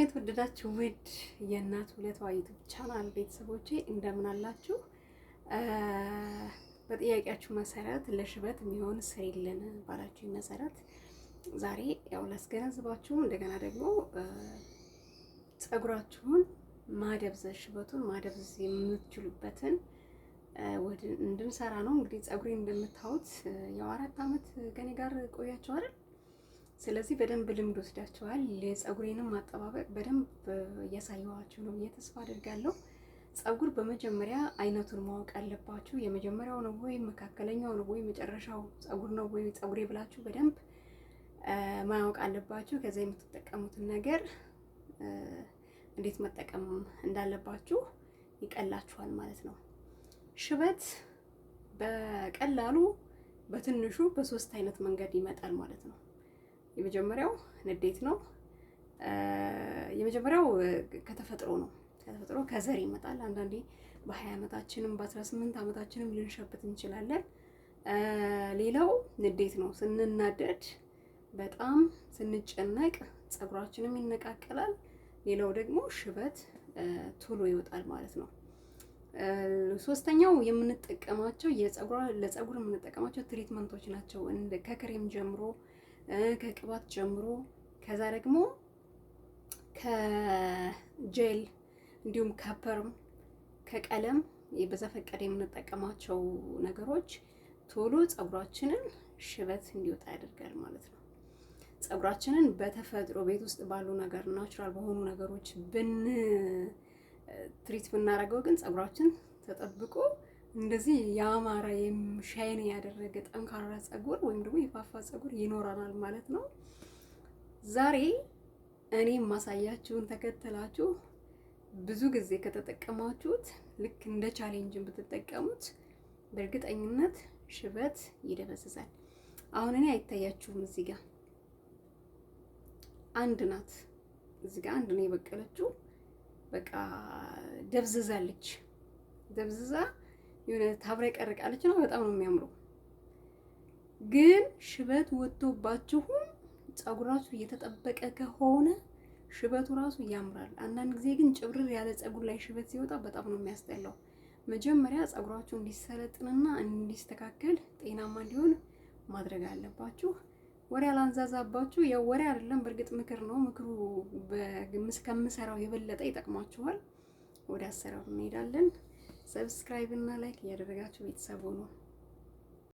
የተወደዳችሁ ውድ የእናት ውለቷ ዩቲዩብ ቻናል ቤተሰቦቼ እንደምን አላችሁ? በጥያቄያችሁ መሰረት ለሽበት የሚሆን ስሪልን ባላችሁ መሰረት ዛሬ ያው ላስገነዝባችሁ እንደገና ደግሞ ፀጉራችሁን ማደብዘዝ ሽበቱን ማደብዘዝ የምትችሉበትን እንድንሰራ ነው። እንግዲህ ፀጉሬን እንደምታዩት ያው 4 አመት ከኔ ጋር ቆያችሁ አይደል? ስለዚህ በደንብ ልምድ ወስዳችኋል። ለፀጉሬንም ማጠባበቅ በደንብ እያሳየኋችሁ ነው ተስፋ አደርጋለሁ። ፀጉር በመጀመሪያ አይነቱን ማወቅ አለባችሁ። የመጀመሪያው ነው ወይ መካከለኛው ነው ወይ መጨረሻው ፀጉር ነው ወይ ፀጉሬ ብላችሁ በደንብ ማወቅ አለባችሁ። ከዛ የምትጠቀሙትን ነገር እንዴት መጠቀም እንዳለባችሁ ይቀላችኋል ማለት ነው። ሽበት በቀላሉ በትንሹ በሶስት አይነት መንገድ ይመጣል ማለት ነው። የመጀመሪያው ንዴት ነው። የመጀመሪያው ከተፈጥሮ ነው። ከተፈጥሮ ከዘር ይመጣል። አንዳንዴ በ20 አመታችንም በ18 አመታችንም ልንሸበት እንችላለን። ሌላው ንዴት ነው። ስንናደድ በጣም ስንጨነቅ ፀጉራችንም ይነቃቀላል። ሌላው ደግሞ ሽበት ቶሎ ይወጣል ማለት ነው። ሶስተኛው የምንጠቀማቸው ለፀጉር የምንጠቀማቸው ትሪትመንቶች ናቸው። እንደ ከክሬም ጀምሮ ከቅባት ጀምሮ ከዛ ደግሞ ከጄል እንዲሁም ከፐርም ከቀለም በዘፈቀደ የምንጠቀማቸው ነገሮች ቶሎ ፀጉራችንን ሽበት እንዲወጣ ያደርጋል ማለት ነው። ፀጉራችንን በተፈጥሮ ቤት ውስጥ ባሉ ነገር ናቹራል በሆኑ ነገሮች ትሪት ብናደርገው ግን ፀጉራችን ተጠብቆ እንደዚህ ያማረ ሻይን ያደረገ ጠንካራ ፀጉር ወይም ደግሞ የፋፋ ፀጉር ይኖረናል ማለት ነው። ዛሬ እኔ ማሳያችሁን ተከተላችሁ ብዙ ጊዜ ከተጠቀማችሁት ልክ እንደ ቻሌንጅ ብትጠቀሙት በእርግጠኝነት ሽበት ይደበዝዛል። አሁን እኔ አይታያችሁም? እዚህ ጋር አንድ ናት። እዚህ ጋር አንድ ነው የበቀለችው። በቃ ደብዝዛለች። ደብዝዛ የሆነ ታብረቀርቃለች ነው። በጣም ነው የሚያምረው። ግን ሽበት ወጥቶባችሁም ፀጉራችሁ እየተጠበቀ ከሆነ ሽበቱ ራሱ ያምራል። አንዳንድ ጊዜ ግን ጭብርር ያለ ፀጉር ላይ ሽበት ሲወጣ በጣም ነው የሚያስጠላው። መጀመሪያ ፀጉራችሁ እንዲሰለጥንና እንዲስተካከል ጤናማ እንዲሆን ማድረግ አለባችሁ። ወሬ አላንዛዛባችሁ። ያው ወሬ አይደለም፣ በእርግጥ ምክር ነው። ምክሩ ከምሰራው የበለጠ ይጠቅማችኋል። ወደ አሰራሩ እንሄዳለን። ሰብስክራይብ እና ላይክ እያደረጋችሁ ቤተሰብ ሁኑ።